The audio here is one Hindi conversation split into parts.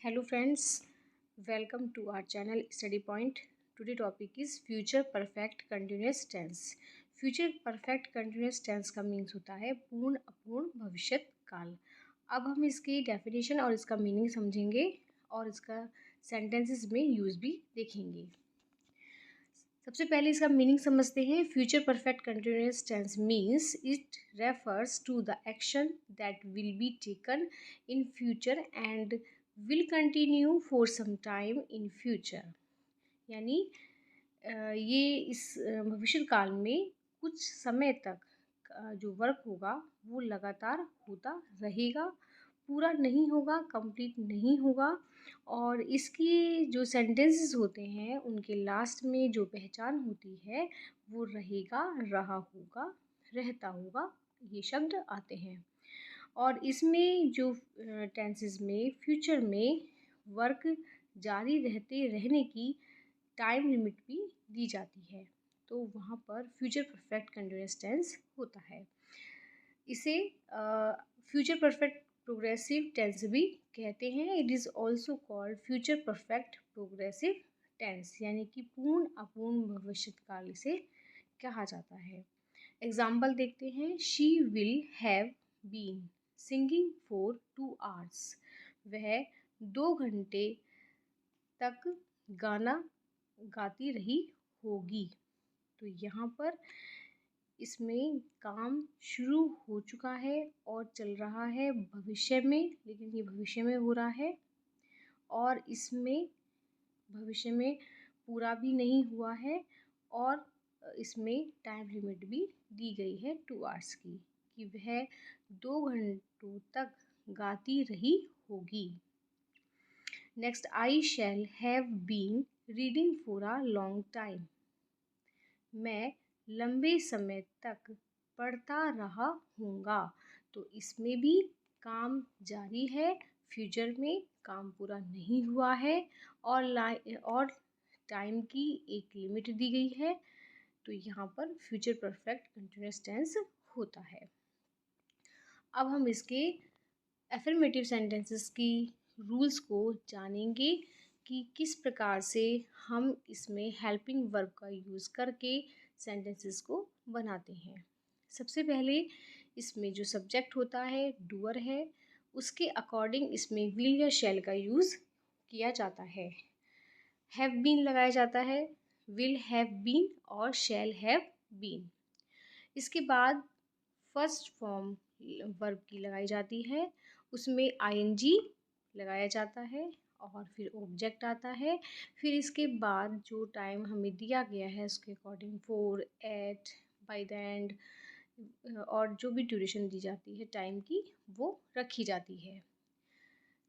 Hello friends, welcome to our channel Study Point. Today topic is future perfect continuous tense. Future perfect continuous tense का मीन्स होता है पूर्ण अपूर्ण भविष्यत काल। अब हम इसकी डेफिनेशन और इसका मीनिंग समझेंगे और इसका सेंटेंसेस में यूज़ भी देखेंगे। सबसे पहले इसका मीनिंग समझते हैं। Future perfect continuous tense means it refers to the action that will be taken in future and will continue for some time in future. यानी ये इस भविष्य काल में कुछ समय तक जो वर्क होगा वो लगातार होता रहेगा, पूरा नहीं होगा, कंप्लीट नहीं होगा। और इसकी जो सेंटेंसेस होते हैं उनके लास्ट में जो पहचान होती है वो रहेगा, रहा होगा, रहता होगा, ये शब्द आते हैं। और इसमें जो टेंसेस में फ्यूचर में वर्क जारी रहने की टाइम लिमिट भी दी जाती है, तो वहाँ पर फ्यूचर परफेक्ट कंटिन्यूअस टेंस होता है। इसे फ्यूचर परफेक्ट प्रोग्रेसिव टेंस भी कहते हैं। It is also called future perfect progressive tense, यानी कि पूर्ण अपूर्ण भविष्यकाल इसे कहा जाता है। एग्जाम्पल देखते हैं। She will have been singing for 2 hours। वह 2 घंटे तक गाना गाती रही होगी। तो यहाँ पर इसमें काम शुरू हो चुका है और चल रहा है भविष्य में, लेकिन ये भविष्य में हो रहा है और इसमें भविष्य में पूरा भी नहीं हुआ है और इसमें टाइम लिमिट भी दी गई है 2 hours की, कि वह 2 घंटों तक गाती रही होगी। Next, I shall have been reading for a long time. मैं लंबे समय तक पढ़ता रहा हूँगा। तो इसमें भी काम जारी है, फ्यूचर में काम पूरा नहीं हुआ है और टाइम की एक लिमिट दी गई है, तो यहाँ पर फ्यूचर परफेक्ट कंटिन्यूअस टेंस होता है। अब हम इसके एफर्मेटिव सेंटेंसेस की रूल्स को जानेंगे कि किस प्रकार से हम इसमें हेल्पिंग वर्ब का यूज़ करके सेंटेंसेस को बनाते हैं। सबसे पहले इसमें जो सब्जेक्ट होता है, डूअर है, उसके अकॉर्डिंग इसमें विल या शैल का यूज़ किया जाता है। हैव बीन लगाया जाता है, विल हैव बीन और शैल हैव बीन। इसके बाद फर्स्ट फॉर्म वर्ब की लगाई जाती है, उसमें आईएनजी लगाया जाता है और फिर ऑब्जेक्ट आता है। फिर इसके बाद जो टाइम हमें दिया गया है उसके अकॉर्डिंग 4, 8, बाय द एंड और जो भी ड्यूरेशन दी जाती है टाइम की वो रखी जाती है।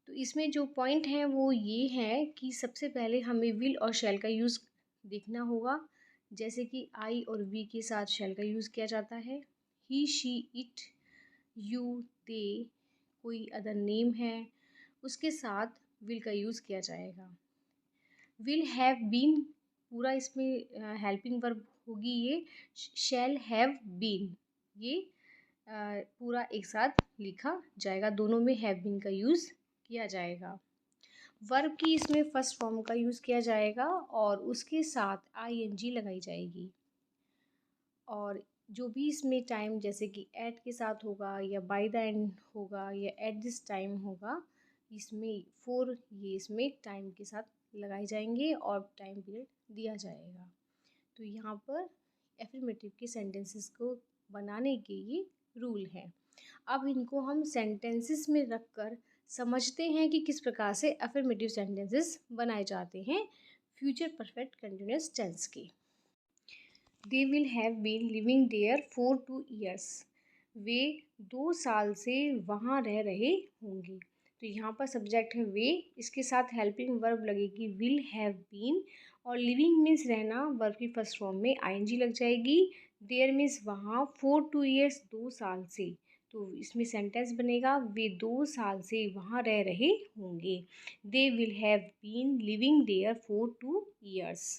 तो इसमें जो पॉइंट है वो ये है कि सबसे पहले हमें विल और शैल का यूज़ देखना होगा। जैसे कि आई और वी के साथ शैल का यूज़ किया जाता है। ही, शी, इट, यू, दे, कोई अदर नेम है, उसके साथ विल का यूज़ किया जाएगा। विल हैव बीन पूरा इसमें हेल्पिंग वर्ब होगी ये। शैल हैव बीन ये पूरा एक साथ लिखा जाएगा, दोनों में हैव बीन का यूज़ किया जाएगा। वर्ब की इसमें फर्स्ट फॉर्म का यूज़ किया जाएगा और उसके साथ आईएनजी लगाई जाएगी। और जो भी इसमें टाइम जैसे कि एट के साथ होगा या बाय द एंड होगा या एट दिस टाइम होगा, इसमें 4 ये इसमें टाइम के साथ लगाए जाएंगे और टाइम पीरियड दिया जाएगा। तो यहाँ पर एफर्मेटिव के सेंटेंसेस को बनाने के ये रूल हैं। अब इनको हम सेंटेंसेस में रखकर समझते हैं कि किस प्रकार से एफर्मेटिव सेंटेंसेस बनाए जाते हैं फ्यूचर परफेक्ट कंटिन्यूअस टेंस के। They will have been living there for 2 years। वे 2 साल से वहाँ रह रहे होंगे। तो यहाँ पर सब्जेक्ट है वे, इसके साथ हेल्पिंग वर्ब लगेगी विल हैव बीन और लिविंग मीन्स रहना, वर्ब की फर्स्ट फॉर्म में आईएनजी लग जाएगी। देयर मीन्स वहाँ, फॉर 2 years 2 साल से, तो इसमें सेंटेंस बनेगा वे 2 साल से वहाँ रह रहे होंगे। They will have been living there for 2 years।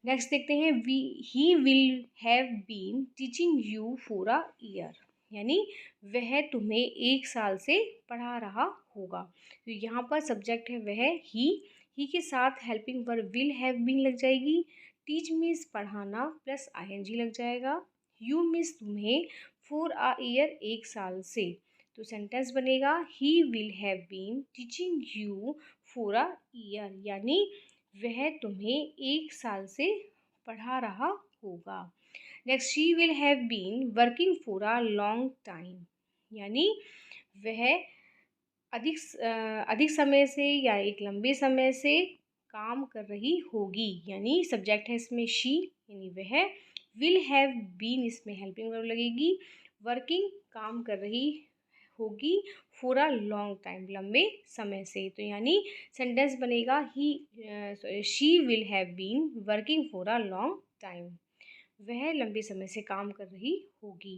Next देखते हैं he will have been teaching you for a year. यानी वह तुम्हें 1 साल से पढ़ा रहा होगा। तो यहाँ पर सब्जेक्ट है वह ही के साथ helping verb will have been लग जाएगी। टीच मीन्स पढ़ाना प्लस आईएनजी लग जाएगा। यू मीन्स तुम्हें फॉर अ ईयर 1 साल से। तो सेंटेंस बनेगा he will have been teaching you for a year, यानी वह तुम्हें 1 साल से पढ़ा रहा होगा। Next, she will have been working for a long time, यानी वह अधिक समय से या एक लंबे समय से काम कर रही होगी, यानी सब्जेक्ट है इसमें शी, यानी वह। विल हैव बीन इसमें हेल्पिंग वर्ब लगेगी। वर्किंग काम कर रही होगी, फॉर अ लॉन्ग टाइम लंबे समय से। तो यानी सेंटेंस बनेगा ही she will have been working for a long time, वह लंबे समय से काम कर रही होगी।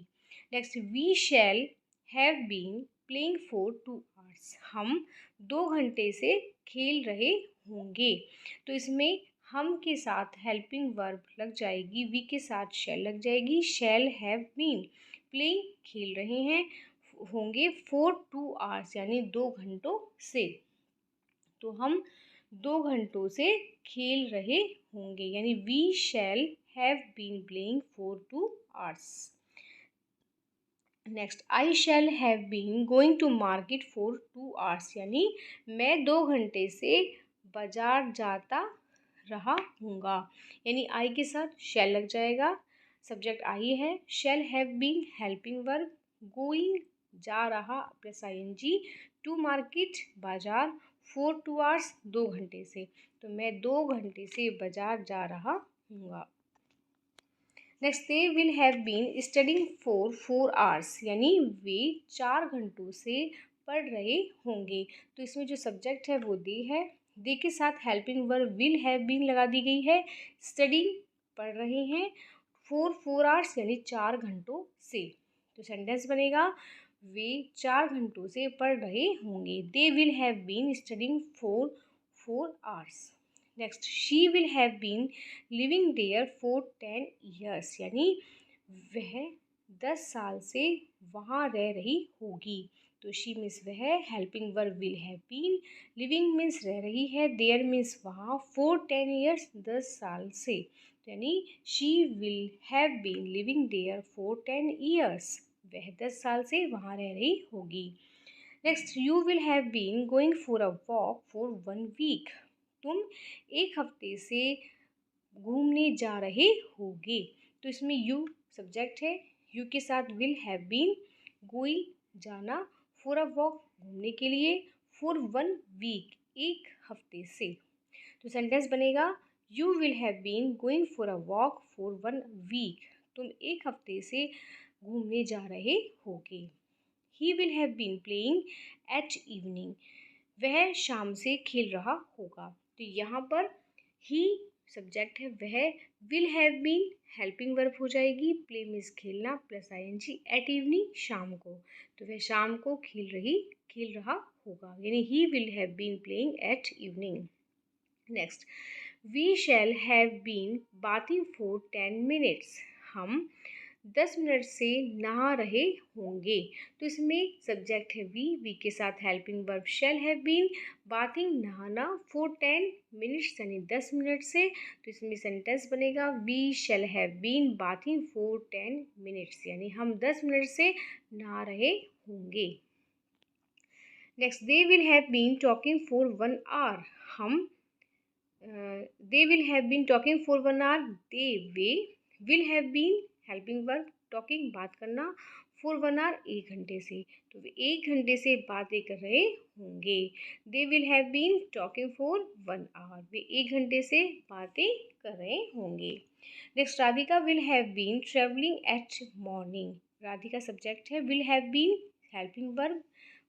Next, we shall have been playing for 2 hours, हम 2 घंटे से खेल रहे होंगे। तो इसमें हम के साथ हेल्पिंग वर्ब लग जाएगी, वी के साथ शैल लग जाएगी। शैल हैव बीन प्लेइंग खेल रहे हैं होंगे फॉर 2 आवर्स, यानी 2 घंटों से। तो हम 2 घंटों से खेल रहे होंगे, यानी we shall have been playing for 2 hours. Next, I shall have been going to market for 2 hours, यानी मैं 2 घंटे से बाजार जाता रहा हूँगा, यानी आई के साथ शैल लग जाएगा। सब्जेक्ट आई है, shall have been helping verb, going जा रहा प्लस आईएनजी, टू मार्केट बाजार, फॉर 2 आवर्स 2 घंटे से। तो मैं 2 घंटे से बाजार जा रहा हूँगा। Next, they will have been studying for 4 hours, यानी वे 4 घंटों से पढ़ रहे होंगे। तो इसमें जो सब्जेक्ट है वो दे है, दे के साथ helping verb will have been लगा दी गई है। स्टडिंग पढ़ रहे हैं, फॉर 4 आवर्स यानी 4 घंटों से। तो सेंटेंस बनेगा वे 4 घंटों से पढ़ रहे होंगे। They will have been studying for 4 hours. Next, she will have been living there for 10 years, यानी वह 10 साल से वहाँ रह रही होगी। तो शी मीन्स वह, helping verb will have been, living means रह रही है, देयर मीन्स वहाँ, फॉर 10 ईयर्स 10 साल से। यानी she will have been living there for 10 years, वह 10 साल से वहाँ रह रही होगी। Next, you will have been going for a walk for 1 week, तुम 1 हफ्ते से घूमने जा रहे होगे। तो इसमें यू सब्जेक्ट है, यू के साथ विल हैव बीन, गोइंग जाना, फॉर अ वॉक घूमने के लिए, फॉर 1 वीक 1 हफ्ते से। तो सेंटेंस बनेगा you will have been going for a walk for 1 week, तुम 1 हफ्ते से घूमने जा रहे होगे। He will have been playing at evening, वह शाम से खेल रहा होगा। तो यहाँ पर ही सब्जेक्ट है, वह will have been helping verb हो जाएगी, प्ले मीन्स खेलना प्लस आईएनजी, एट इवनिंग शाम को। तो वह शाम को खेल रहा होगा, यानी he will have been playing at evening. Next, we shall have been bathing for 10 minutes, हम 10 मिनट से नहा रहे होंगे। तो इसमें सब्जेक्ट है वी के साथ helping verb shall have been, bathing नहाना, फॉर 10 मिनट्स यानी 10 मिनट से। तो इसमें सेंटेंस बनेगा we shall have been bathing for 10 minutes, यानी हम 10 मिनट से नहा रहे होंगे। Next, they will have been talking for 1 hour, हम they will have been talking for 1 hour, they वे, will have been helping verb, talking बात करना, फॉर 1 आवर 1 घंटे से। तो वे 1 घंटे से बातें कर रहे होंगे। They will have been talking for 1 hour, वे 1 घंटे से बातें कर रहे होंगे। Next, Radhika will have been travelling at morning, Radhika subject है, will have been helping verb,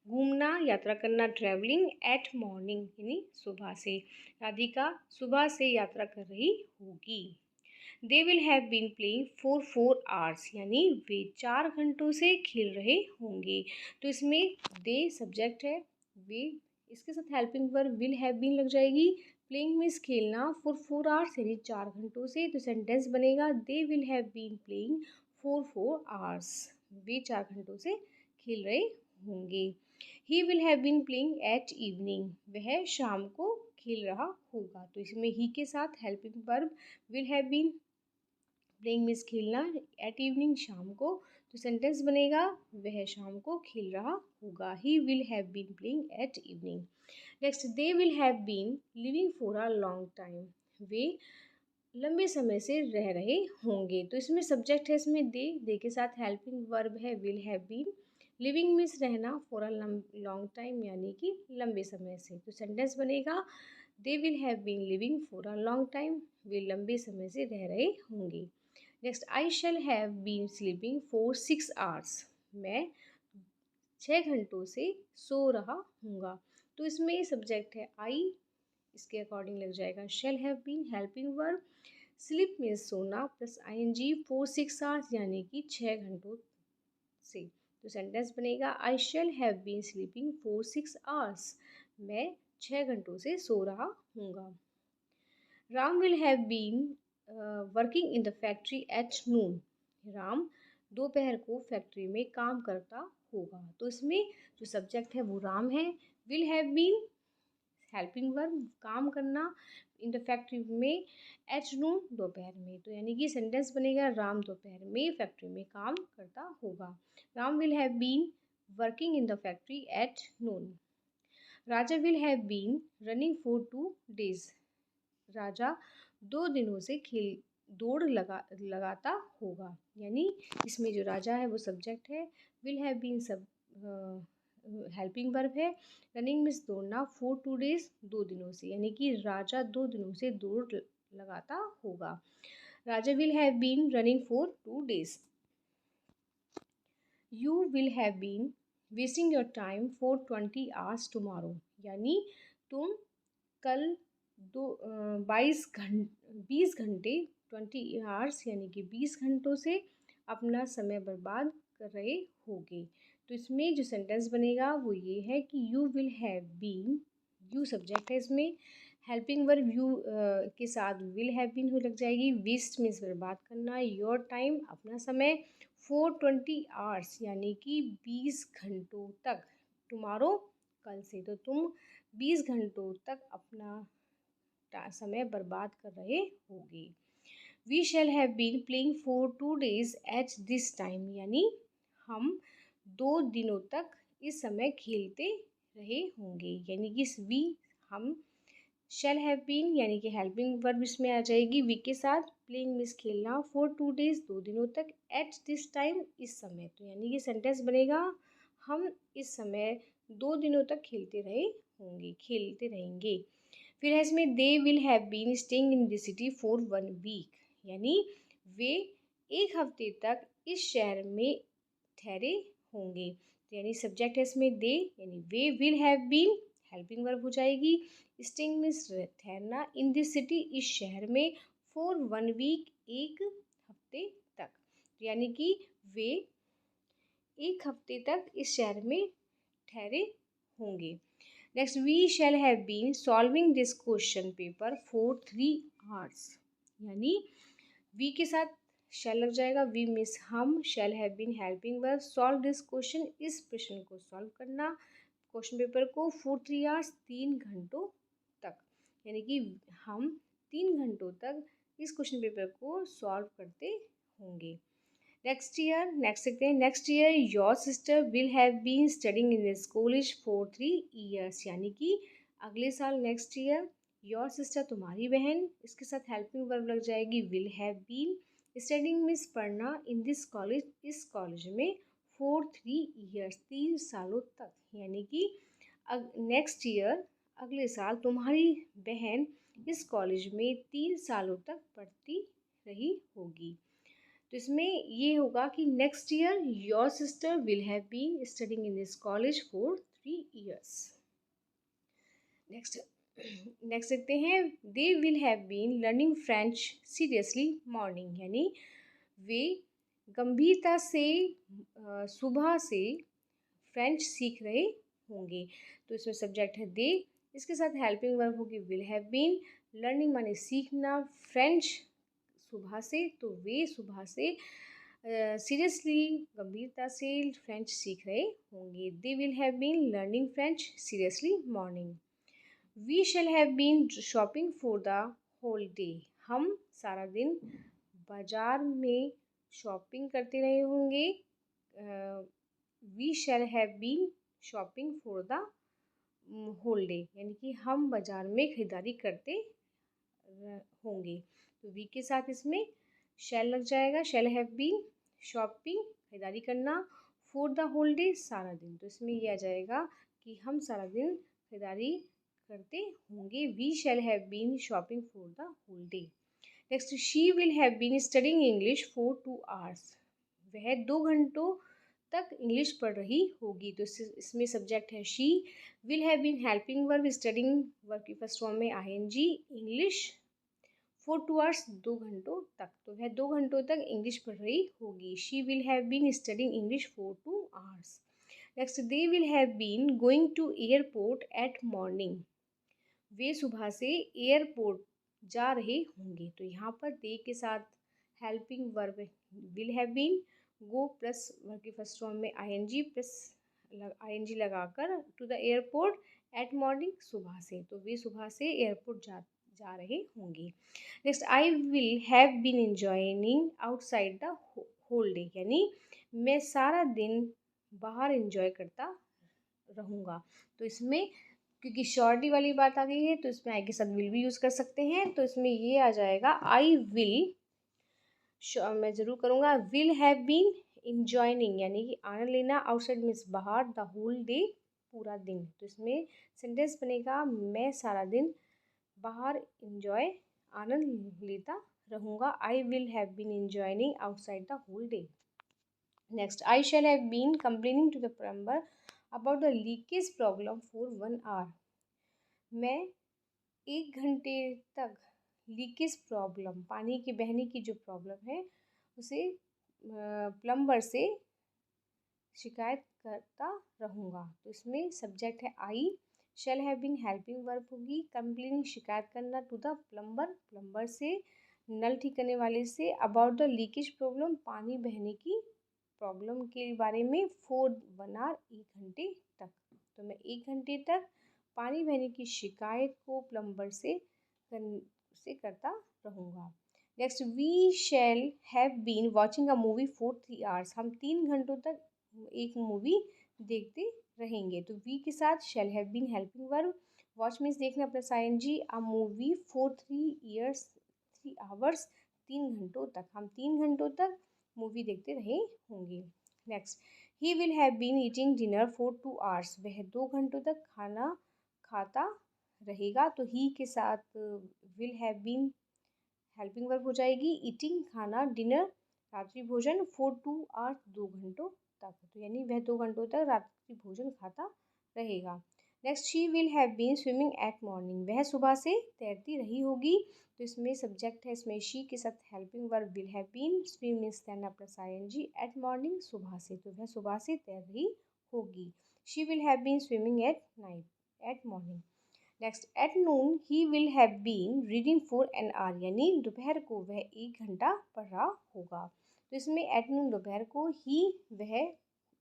घूमना यात्रा करना, ट्रैवलिंग एट मॉर्निंग यानी सुबह से। राधिका सुबह से यात्रा कर रही होगी। They will have been playing for 4 hours, यानी वे 4 घंटों से खेल रहे होंगे। तो इसमें दे सब्जेक्ट है, वे इसके साथ helping verb will have been लग जाएगी, प्लेइंग मीन्स खेलना, फॉर 4 आवर्स यानी 4 घंटों से। तो सेंटेंस बनेगा they will have been playing for 4 hours, वे 4 घंटों से खेल रहे होंगे। He will have been playing at evening, वह शाम को खेल रहा होगा। तो इसमें ही के साथ helping verb will have been, playing means खेलना, एट इवनिंग शाम को, तो सेंटेंस बनेगा वह शाम को खेल रहा होगा। He will have been playing at evening. Next, they will have been living for a long time, वे लंबे समय से रह रहे होंगे। तो इसमें सब्जेक्ट है, इसमें दे के साथ हेल्पिंग वर्ब है will have been, living means रहना, फॉर अ लॉन्ग टाइम यानी कि लंबे समय से। तो सेंटेंस बनेगा they will have been living for a long time, वे लंबे समय से रह रहे होंगे। Next, I shall have been sleeping for 6 hours, मैं 6 घंटों से सो रहा हूँगा। तो इसमें सब्जेक्ट है आई, इसके अकॉर्डिंग लग जाएगा shall have been, helping verb, sleep means सोना प्लस आईएनजी फॉर 6 आवर्स यानी कि 6 घंटों से। तो सेंटेंस बनेगा I shall have been sleeping for 6 hours, मैं 6 घंटों से सो रहा हूँगा। Ram will have been working in the factory at noon, Ram दोपहर को फैक्ट्री में काम करता होगा। तो इसमें जो सब्जेक्ट है वो राम है, will have been helping verb, काम करना, इन द फैक्ट्री में, एट नून दोपहर में। तो यानी कि सेंटेंस बनेगा राम दोपहर में फैक्ट्री में काम करता होगा। Ram will have been working in the factory at noon. Raja will have been running for 2 days, Raja 2 दिनों से दौड़ लगाता होगा। यानी इसमें जो राजा है वो सब्जेक्ट है, विल हैव बीन सब हेल्पिंग वर्ब है, रनिंग मीन्स दौड़ना, फॉर 2 days 2 दिनों से, यानी कि राजा 2 दिनों से दौड़ लगाता होगा। Raja will have been running for 2 days। You will have been wasting your time for 20 hours tomorrow, यानी तुम कल 20 घंटे 20 आवर्स यानी कि 20 घंटों से अपना समय बर्बाद कर रहे होगे। तो इसमें जो सेंटेंस बनेगा वो ये है कि you will have been, you subject है, इसमें हेल्पिंग वर्ब यू के साथ विल हैव बीन हो लग जाएगी, वेस्ट मीन्स बर्बाद करना, योर टाइम अपना समय, फॉर 20 आवर्स यानी कि 20 घंटों तक, टुमारो कल से, तो तुम 20 घंटों तक अपना समय बर्बाद कर रहे होगे। We shall have been playing for 2 days at this time, यानी हम 2 दिनों तक इस समय खेलते रहे होंगे। यानी कि वी, हम, शैल हैव बीन यानी कि हेल्पिंग वर्ब इसमें आ जाएगी वी के साथ, प्लेइंग मीन्स खेलना, फॉर 2 days 2 दिनों तक, एट दिस टाइम इस समय। तो यानी कि सेंटेंस बनेगा हम इस समय 2 दिनों तक खेलते रहेंगे। फिर है इसमें they will have been staying in the city for 1 week, यानी वे 1 हफ्ते तक इस शहर में ठहरे होंगे। तो यानी सब्जेक्ट है इसमें दे, यानी वे will have been helping verb हो जाएगी, स्टेइंग मीन्स ठहरना, इन द सिटी इस शहर में, फॉर 1 week 1 हफ्ते तक, यानी कि वे 1 हफ्ते तक इस शहर में ठहरे होंगे। Next, we shall have been solving this question paper for 3 hours, यानी वी के साथ शैल लग जाएगा, वी मिस हम, shall have been helping verb, solve this question इस प्रश्न को सॉल्व करना, क्वेश्चन पेपर को, फॉर 3 hours 3 घंटों तक, यानी कि हम 3 घंटों तक इस क्वेश्चन पेपर को सॉल्व करते होंगे। नेक्स्ट देखते हैं, next year your sister will have been studying in this college for 3 years, यानी कि अगले साल नेक्स्ट ईयर, योर सिस्टर तुम्हारी बहन, इसके साथ हेल्पिंग वर्ब लग जाएगी will have been, studying means पढ़ना, इन दिस कॉलेज इस कॉलेज में, फॉर 3 years 3 सालों तक, यानी कि नेक्स्ट ईयर अगले साल तुम्हारी बहन इस कॉलेज में 3 सालों तक पढ़ती रही होगी। तो इसमें ये होगा कि next year your sister will have been studying in this college for 3 years। Next देखते हैं, they will have been learning French seriously morning, यानी वे गंभीरता से सुबह से फ्रेंच सीख रहे होंगे। तो इसमें सब्जेक्ट है दे, इसके साथ हेल्पिंग वर्ब होगी विल हैव बीन, लर्निंग माने सीखना, फ्रेंच सुबह से, तो वे सुबह से सीरियसली गंभीरता से फ्रेंच सीख रहे होंगे। They will have been learning French seriously morning. We shall have been shopping for the whole day. हम सारा दिन बाजार में शॉपिंग करते रहे होंगे। We shall have been shopping for the whole day, यानी कि हम बाजार में खरीदारी करते होंगे। तो वी के साथ इसमें शैल लग जाएगा। शैल हैव बीन शॉपिंग खरीदारी करना, फॉर द होल डे सारा दिन। तो इसमें ये आ जाएगा कि हम सारा दिन खरीदारी करते होंगे। We shall have been shopping for the whole day. Next, she will have been studying English for 2 hours. वह 2 घंटों तक इंग्लिश पढ़ रही होगी। तो इसमें सब्जेक्ट है she. Will have been helping verb, studying verb की फर्स्ट फॉर्म में आईएनजी, इंग्लिश फॉर 2 आवर्स 2 घंटों तक। तो वह 2 घंटों तक इंग्लिश पढ़ रही होगी। She will have been studying English for 2 hours. Next, they will have been going to airport at morning. वे सुबह से एयरपोर्ट जा रहे होंगे। तो यहाँ पर दे के साथ helping verb will have been, go plus verb की फर्स्ट फॉर्म में आईएनजी प्लस आईएनजी लगाकर to the airport at morning सुबह से। तो वे सुबह से एयरपोर्ट जा रहे होंगे। Next, I will have been enjoying outside the whole day, यानी मैं सारा दिन बाहर एंजॉय करता रहूँगा। तो इसमें क्योंकि श्योरिटी वाली बात आ गई है तो इसमें आई के साथ विल भी यूज़ कर सकते हैं। तो इसमें ये आ जाएगा आई विल, मैं ज़रूर करूँगा, विल हैव बीन इंजॉइनिंग, यानी कि आनंद लेना, आउटसाइड मीन्स बाहर, द होल डे पूरा दिन। तो इसमें सेंटेंस बनेगा मैं सारा दिन बाहर इंजॉय आनंद लेता रहूँगा। I will have been enjoying outside the whole day. Next, I shall have been complaining to the plumber about the leakage problem for 1 hour. मैं 1 घंटे तक लीकेज प्रॉब्लम, पानी के बहने की जो प्रॉब्लम है उसे प्लम्बर से शिकायत करता रहूँगा। तो इसमें सब्जेक्ट है I, shall have been helping verb होगी, कंप्लेनिंग शिकायत करना टू द प्लम्बर, प्लम्बर से, नल ठीक करने वाले से, अबाउट द लीकेज प्रॉब्लम पानी बहने की प्रॉब्लम के बारे में, फॉर 1 आवर 1 घंटे तक। तो मैं 1 घंटे तक पानी बहने की शिकायत को प्लम्बर से करता रहूँगा। Next, we shall have been watching a movie for 3 hours. हम 3 घंटों तक एक मूवी देखते रहेंगे। तो वी के साथ shall have been helping verb, watch means देखना plus ING, a movie for 3 hours 3 घंटों तक। हम 3 घंटों तक मूवी देखते रहे होंगे। Next, he will have been eating dinner for 2 hours. वह 2 घंटों तक खाना खाता रहेगा। तो ही के साथ will have been helping verb हो जाएगी, ईटिंग खाना, डिनर रात्रि भोजन, फॉर 2 आवर्स 2 घंटों तक। तो यानी वह 2 घंटों तक रात्रि भोजन खाता रहेगा। Next, she will have been swimming at morning. वह सुबह से तैरती रही होगी। तो इसमें सब्जेक्ट है, इसमें शी के साथ helping verb will have been, swim means तैरना प्लस आईएनजी, एट मॉर्निंग सुबह से। तो वह सुबह से तैर रही होगी। She will have been swimming at night, at morning. Next, at noon he will have been reading for an hour, यानी दोपहर को वह 1 घंटा पढ़ रहा होगा। तो इसमें एट नून दोपहर को, ही वह,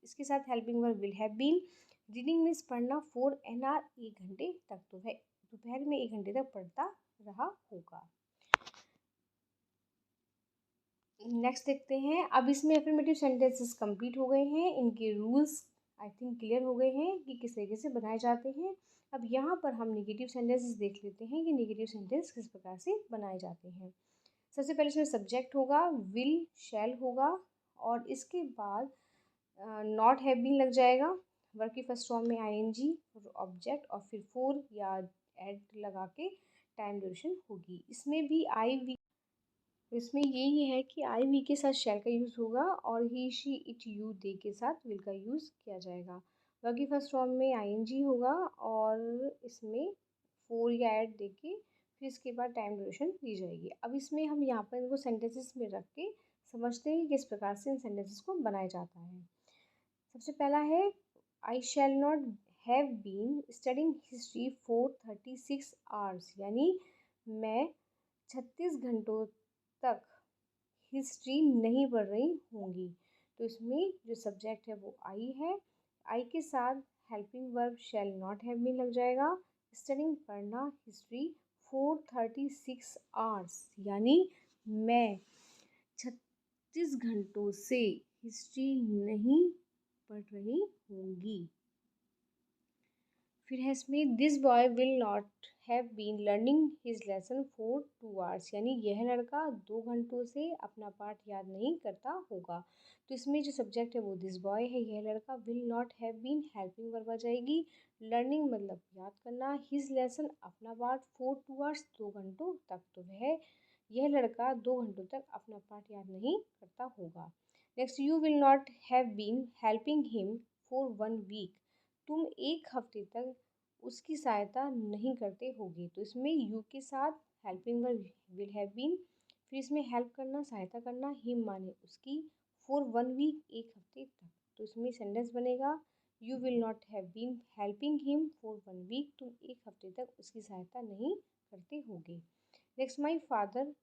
इसके साथ helping verb will have been, reading means पढ़ना, फॉर एन आवर 1 घंटे तक। तो वह दोपहर में 1 घंटे तक पढ़ता रहा होगा। नेक्स्ट देखते हैं। अब इसमें एफर्मेटिव सेंटेंसेस कंप्लीट हो गए हैं, इनके रूल्स आई थिंक क्लियर हो गए हैं कि किस तरीके से बनाए जाते हैं। अब यहाँ पर हम नेगेटिव सेंटेंसेस देख लेते हैं कि नेगेटिव सेंटेंस किस प्रकार से बनाए जाते हैं। सबसे पहले इसमें सब्जेक्ट होगा, विल शैल होगा, और इसके बाद नॉट हैव बीन लग जाएगा, वर्ब की फर्स्ट फॉर्म में आईएनजी, ऑब्जेक्ट, और फिर फॉर या एड लगा के टाइम ड्यूरेशन होगी। इसमें भी आई वी, इसमें यही है कि आई वी के साथ शैल का यूज़ होगा और ही शी इट यू दे के साथ विल का यूज़ किया जाएगा। वर्ब की फर्स्ट फॉर्म में आईएनजी होगा और इसमें फॉर या ऐड दे के फिर इसके बाद टाइम ड्यूरेशन दी जाएगी। अब इसमें हम यहाँ पर इनको सेंटेंसेस में रख के समझते हैं कि किस प्रकार से इन सेंटेंसेस को बनाया जाता है। सबसे पहला है, I shall not have been studying history for 36 hours, यानी मैं 36 घंटों तक हिस्ट्री नहीं पढ़ रही होंगी। तो इसमें जो सब्जेक्ट है वो आई है। आई के साथ helping verb shall not have been लग जाएगा। स्टडिंग पढ़ना हिस्ट्री 436 आवर्स, यानी मैं 36 घंटों से हिस्ट्री नहीं पढ़ रही होंगी। फिर है इसमें this boy will not have been learning his lesson for 2 hours, यानी यह लड़का 2 घंटों से अपना पाठ याद नहीं करता होगा। तो इसमें जो सब्जेक्ट है वो दिस बॉय है, यह लड़का। Will not have been helping verb आ जाएगी। लर्निंग मतलब याद करना, हिज लेसन अपना पाठ, फॉर 2 आवर्स 2 घंटों तक, तो यह लड़का 2 घंटों तक अपना पाठ याद नहीं करता होगा। Next, you will not have been helping him for 1 week, तुम 1 हफ्ते तक उसकी सहायता नहीं करते होगे। तो इसमें यू के साथ helping verb will have been, फिर इसमें हेल्प करना सहायता करना, हिम माने उसकी, फॉर 1 वीक 1 हफ्ते तक। तो इसमें सेंटेंस बनेगा you will not have been helping him for 1 week, तुम 1 हफ्ते तक उसकी सहायता नहीं करते होगे। Next, my father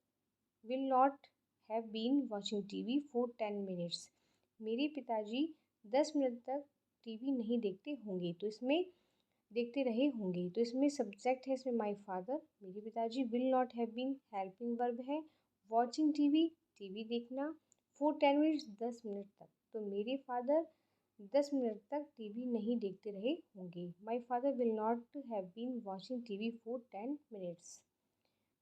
will not have been watching TV for 10 minutes, मेरे पिताजी 10 मिनट तक टीवी नहीं देखते होंगे। तो इसमें देखते रहे होंगे, तो इसमें सब्जेक्ट है इसमें माई फादर, मेरे पिताजी। Will not have been helping verb है। वॉचिंग टीवी टीवी देखना। फॉर 10 मिनट्स 10 मिनट तक, तो मेरे फादर 10 मिनट तक टीवी नहीं देखते रहे होंगे। My father will not have been watching TV for 10 minutes.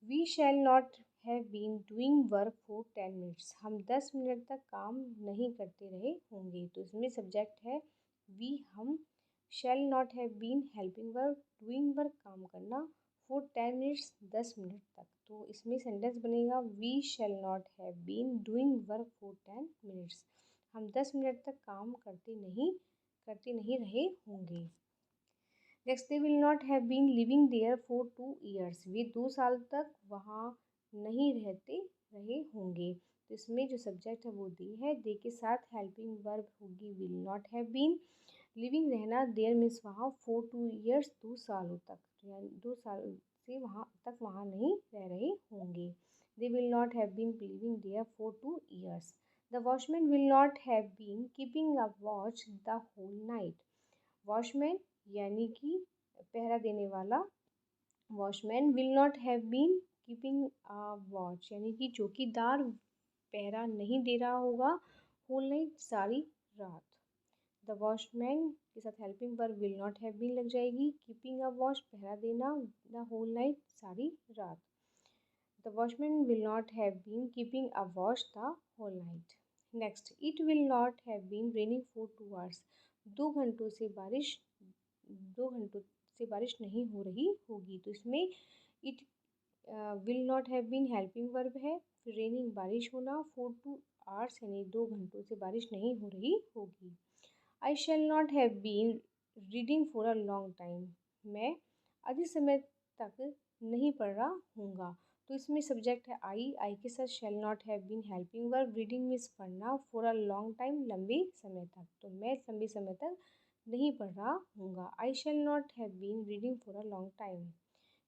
We shall not have been doing work for 10 minutes, हम 10 मिनट तक काम नहीं करते रहे होंगे। तो इसमें सब्जेक्ट है वी, हम। Shall not have been helping work, doing work काम करना, फॉर 10 मिनट्स 10 मिनट तक। तो इसमें सेंटेंस बनेगा we shall not have been doing work for 10 minutes, हम 10 मिनट तक काम करते नहीं रहे होंगे। Next, they will not have been living there for 2 years, वे 2 साल तक वहाँ नहीं रहते रहे होंगे। तो इसमें जो सब्जेक्ट है वो दे है, दे के साथ हेल्पिंग वर्ब होगी will not have been. Living रहना, देयर मीन्स वहाँ, फॉर 2 ईयर्स 2 सालों तक, यानी 2 साल से वहाँ नहीं रह रहे होंगे। They will not have been living there for 2 years. The watchman will not have been keeping a watch the whole night, watchman यानी कि पहरा देने वाला, watchman will not have been keeping a watch, यानी कि चौकीदार पहरा नहीं दे रहा होगा होल नाइट सारी रात। द वॉचमैन के साथ helping verb will not have been लग जाएगी। कीपिंग अ वॉच पहरा देना, द होल नाइट सारी रात। The watchman will not have been keeping a watch the whole night. Next, it will not have been raining for 2 hours, 2 घंटों से बारिश नहीं हो रही होगी। तो इसमें it will not have been helping verb है, फिर रेनिंग बारिश होना, फॉर 2 आवर्स यानी 2 घंटों से बारिश नहीं हो रही होगी। I shall not have been reading for a long time, मैं अधिक समय तक नहीं पढ़ रहा हूँगा। तो इसमें सब्जेक्ट है आई के साथ shall not have been helping verb, reading means पढ़ना, फॉर अ लॉन्ग टाइम लंबे समय तक, तो मैं लंबे समय तक नहीं पढ़ रहा हूँगा। I shall not have been reading for a long time.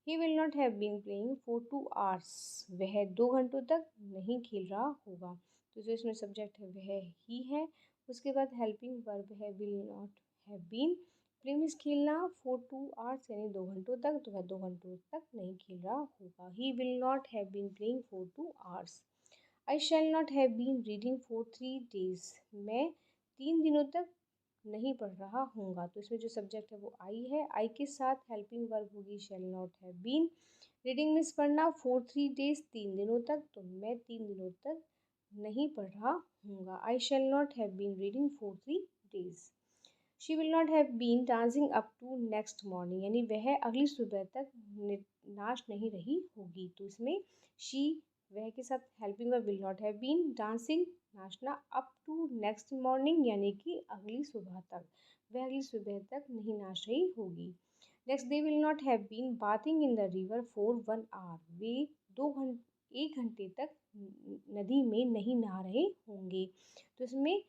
He will not have been playing for 2 hours, वह 2 घंटों तक नहीं खेल रहा होगा। तो जो इसमें सब्जेक्ट है वह ही है। उसके बाद हेल्पिंग वर्ब है will not have been, play means खेलना, फॉर 2 आवर्स यानी 2 घंटों तक, तो वह 2 घंटों तक नहीं खेल रहा होगा। He will not have been playing for 2 hours. I shall not have been reading for 3 days, मैं 3 दिनों तक नहीं पढ़ रहा हूँगा। तो इसमें जो सब्जेक्ट है वो आई है। आई के साथ हेल्पिंग वर्ब होगी shall not have been. Reading means पढ़ना, फॉर 3 डेज 3 दिनों तक, तो मैं 3 दिनों तक नहीं पढ़ रहा हूँगा। I shall not have been reading for 3 days. She will not have been dancing up to next morning, यानी वह अगली सुबह तक नाच नहीं रही होगी। तो इसमें शी, वह के साथ helping verb will not have been, dancing नाचना, अप टू नेक्स्ट मॉर्निंग यानी कि अगली सुबह तक, वह अगली सुबह तक नहीं नाच रही होगी। Next, they will not have been bathing in the river for 1 hour, वे 1 घंटे तक नदी में नहीं नहा रहे होंगे। तो इसमें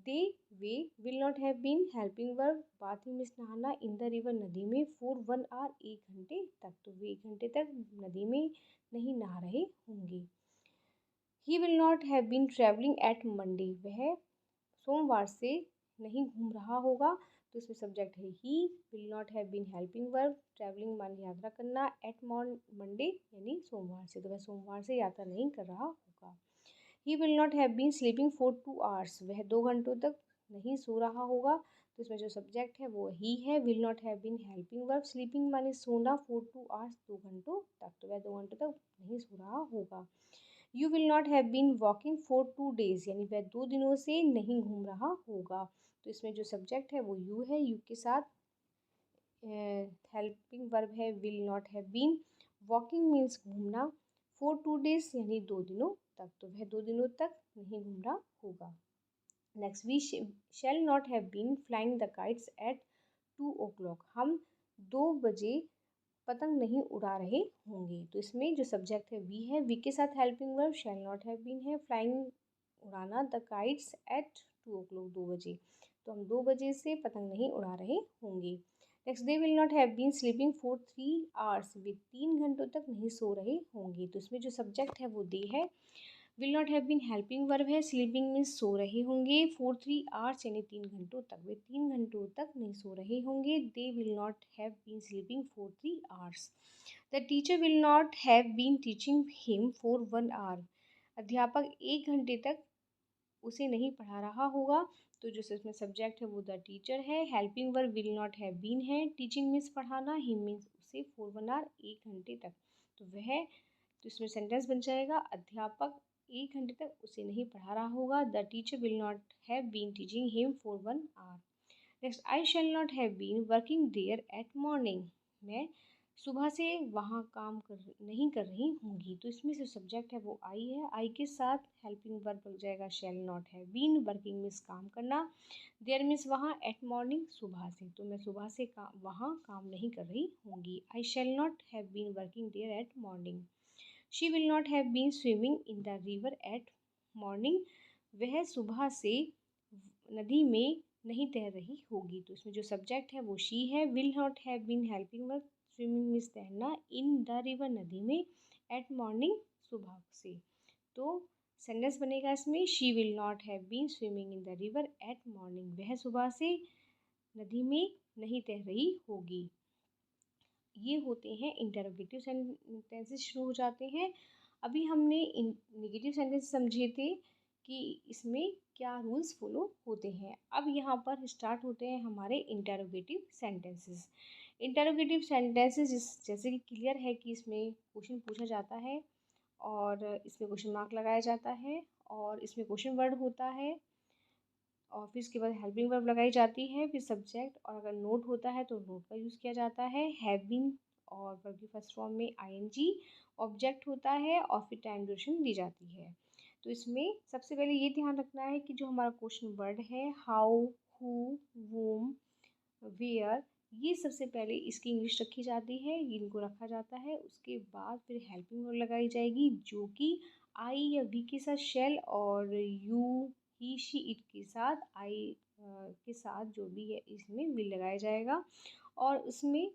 दे, वे, will not have been helping verb, bathing means नहाना, इन द रिवर नदी में, फॉर 1 आवर 1 घंटे तक, तो वे 1 घंटे तक नदी में नहीं नहा रहे होंगे। He will not have been travelling at Monday, वह सोमवार से नहीं घूम रहा होगा। तो इसमें सब्जेक्ट है he. Will not have been helping verb, travelling माने यात्रा करना, एट मंडे यानी सोमवार से, तो वह सोमवार से यात्रा नहीं कर रहा होगा। He will not have been sleeping for 2 hours, वह 2 घंटों तक नहीं सो रहा होगा। तो इसमें जो सब्जेक्ट है वो ही है। Will not have been helping verb, sleeping माने सोना, फॉर 2 आवर्स 2 घंटों तक, तो वह 2 घंटों तक नहीं सो रहा होगा। You will not have been walking for 2 days, यानी वह 2 दिनों से नहीं घूम रहा होगा। तो इसमें जो सब्जेक्ट है वो यू है। यू के साथ हेल्पिंग वर्ब है will not have been. Walking means घूमना, फॉर 2 डेज यानी 2 दिनों तक, तो वह 2 दिनों तक नहीं घूम रहा होगा। Next, we shall not have been flying the kites at 2 o'clock, हम 2 बजे पतंग नहीं उड़ा रहे होंगे। तो इसमें जो सब्जेक्ट है वी है। वी के साथ helping verb shall not have been है। फ्लाइंग उड़ाना, द काइट्स एट 2 o'clock 2 बजे, तो हम 2 बजे से पतंग नहीं उड़ा रहे होंगे। Next, they will not have been sleeping for 3 hours, वे 3 घंटों तक नहीं सो रहे होंगे। तो इसमें जो सब्जेक्ट है वो दे है। Will not have been helping verb है। स्लीपिंग मीन्स सो रहे होंगे, फॉर 3 आवर्स यानी 3 घंटों तक, वे 3 घंटों तक नहीं सो रहे होंगे। They will not have been sleeping for 3 hours. The teacher will not have been teaching him for 1 hour, अध्यापक 1 घंटे तक उसे नहीं पढ़ा रहा होगा। तो जो इसमें सब्जेक्ट है वो द टीचर है। Helping verb will not have been है। टीचिंग मीन्स पढ़ाना, हिम मीन्स उसे, फॉर 1 आवर 1 घंटे तक, तो वह, तो इसमें सेंटेंस बन जाएगा अध्यापक 1 घंटे तक उसे नहीं पढ़ा रहा होगा। The teacher will not have been teaching him for 1 hour. Next, I shall not have been working there at morning, मैं सुबह से वहाँ काम नहीं कर रही होंगी। तो इसमें से सब्जेक्ट है वो आई है। आई के साथ हेल्पिंग वर्ब लग जाएगा shall not have been. Working means काम करना, देयर मीन्स वहाँ, एट मॉर्निंग सुबह से, तो मैं सुबह से वहाँ काम नहीं कर रही होंगी। I shall not have been working there at morning. She will not have been swimming in the river at morning, वह सुबह से नदी में नहीं तैर रही होगी। तो इसमें जो सब्जेक्ट है वो शी है। Will not have been helping verb, swimming means तैरना, इन द रिवर नदी में, एट मॉर्निंग सुबह से, तो सेंटेंस बनेगा इसमें she will not have been swimming in the river at morning, वह सुबह से नदी में नहीं तैर रही होगी। ये होते हैं इंटरोगेटिव सेंटेंसेस, शुरू हो जाते हैं। अभी हमने नेगेटिव सेंटेंस समझे थे कि इसमें क्या रूल्स फॉलो होते हैं। अब यहाँ पर स्टार्ट होते हैं हमारे इंटरोगेटिव सेंटेंसेस। इंटरोगेटिव सेंटेंसेस जैसे कि क्लियर है कि इसमें क्वेश्चन पूछा जाता है और इसमें क्वेश्चन मार्क लगाया जाता है और इसमें क्वेश्चन वर्ड होता है और फिर इसके बाद हेल्पिंग वर्ब लगाई जाती है, फिर सब्जेक्ट, और अगर नोट होता है तो नोट का यूज़ किया जाता है। हैव बीन और वर्ब की फर्स्ट फॉर्म में आईएनजी, ऑब्जेक्ट होता है और फिर टाइम ड्यूरेशन दी जाती है। तो इसमें सबसे पहले ये ध्यान रखना है कि जो हमारा क्वेश्चन वर्ड है हाउ, हु, वूम, वेयर, ये सबसे पहले इसकी इंग्लिश रखी जाती है, इनको रखा जाता है। उसके बाद फिर हेल्पिंग वर्ब लगाई जाएगी जो कि आई या वी के साथ शेल और यू, ही, शी, इट के साथ आई के साथ जो भी है इसमें विल लगाया जाएगा और उसमें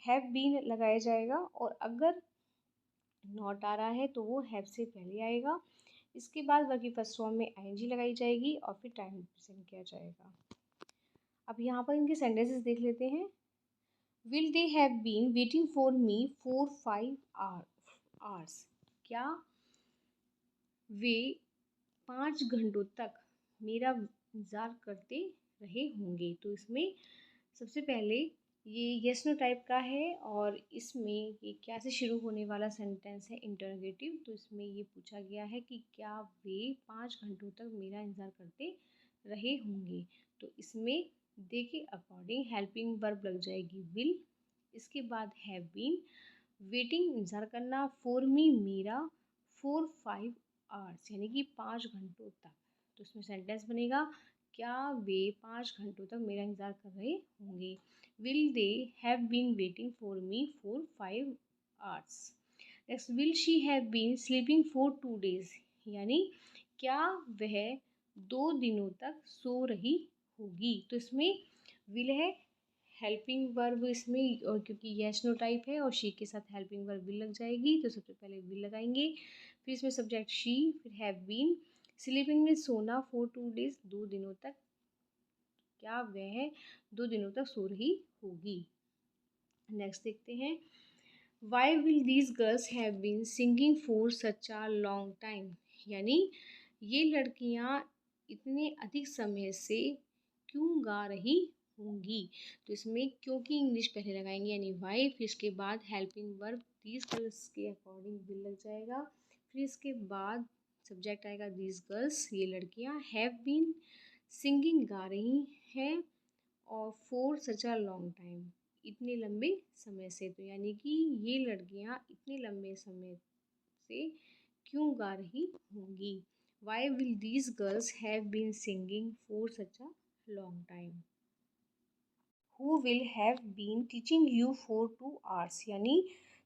हैव बीन लगाया जाएगा, और अगर नॉट आ रहा है तो वो हैव से पहले आएगा। इसके बाद वर्ब की फर्स्ट फॉर्म में आईएनजी लगाई जाएगी और फिर टाइम रिप्रेजेंट किया जाएगा। अब यहाँ पर इनके सेंटेंसेस देख लेते हैं। Will they have been waiting for me for 5 hours, क्या वे 5 घंटों तक मेरा इंतज़ार करते रहे होंगे। तो इसमें सबसे पहले ये यस नो टाइप का है और इसमें ये क्या से शुरू होने वाला सेंटेंस है, इंटरोगेटिव। तो इसमें ये पूछा गया है कि क्या वे 5 घंटों तक मेरा इंतज़ार करते रहे होंगे। तो इसमें दे के अकॉर्डिंग हेल्पिंग वर्ब लग जाएगी विल, इसके बाद हैव बीन, वेटिंग इंतज़ार करना, फॉर मी मेरा, फॉर 5 आवर्स यानी कि 5 घंटों तक। तो इसमें सेंटेंस बनेगा क्या वे 5 घंटों तक मेरा इंतज़ार कर रहे होंगे। Will they have been waiting for me for 5 hours. Next, will she have been sleeping for 2 days, यानी क्या वह 2 दिनों तक सो रही होगी। तो इसमें विल है, हेल्पिंग वर्ब इसमें, और क्योंकि यस नो टाइप है और शी के साथ हेल्पिंग वर्ब विल लग जाएगी, तो सबसे पहले विल लगाएंगे। फिर इसमें सब्जेक्ट शी, फिर हैव बीन। स्लीपिंग में सोना फॉर 2 डेज, 2 दिनों तक, क्या वह 2 दिनों तक सो रही होगी। नेक्स्ट देखते हैं, why will these girls have been singing for such a long time, यानी ये लड़कियां इतने अधिक समय से क्यों गा रही होंगी। तो इसमें क्यों की इंग्लिश पहले लगाएंगे, यानी वाई, फिर इसके बाद हेल्पिंग वर्ब दीज गर्ल्स के अकॉर्डिंग विल लग जाएगा। फिर इसके बाद सब्जेक्ट आएगा दीज गर्ल्स, ये लड़कियां, हैव बीन सिंगिंग गा रही हैं, और for such a long time, इतने लंबे समय से। तो यानी कि ये लड़कियां इतने लंबे समय से क्यों गा रही होंगी। Why will these girls have been singing for such a long time. Who will have been teaching you for 2 hours, यानी